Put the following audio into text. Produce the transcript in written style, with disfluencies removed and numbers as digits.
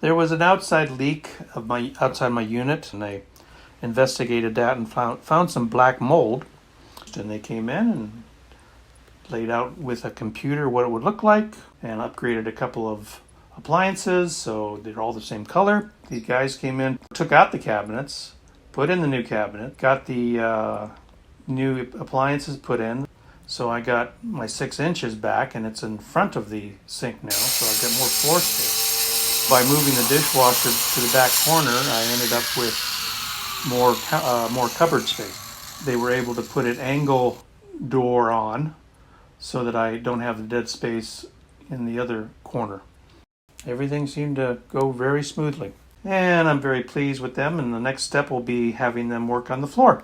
There was an outside leak of outside my unit, and I investigated that and found some black mold. And they came in and laid out with a computer what it would look like, and upgraded a couple of appliances so they're all the same color. The guys came in, took out the cabinets, put in the new cabinet, got the new appliances put in. So I got my 6 inches back, and it's in front of the sink now, so I've got more floor space. By moving the dishwasher to the back corner, I ended up with more cupboard space. They were able to put an angle door on so that I don't have the dead space in the other corner. Everything seemed to go very smoothly, and I'm very pleased with them, and the next step will be having them work on the floor.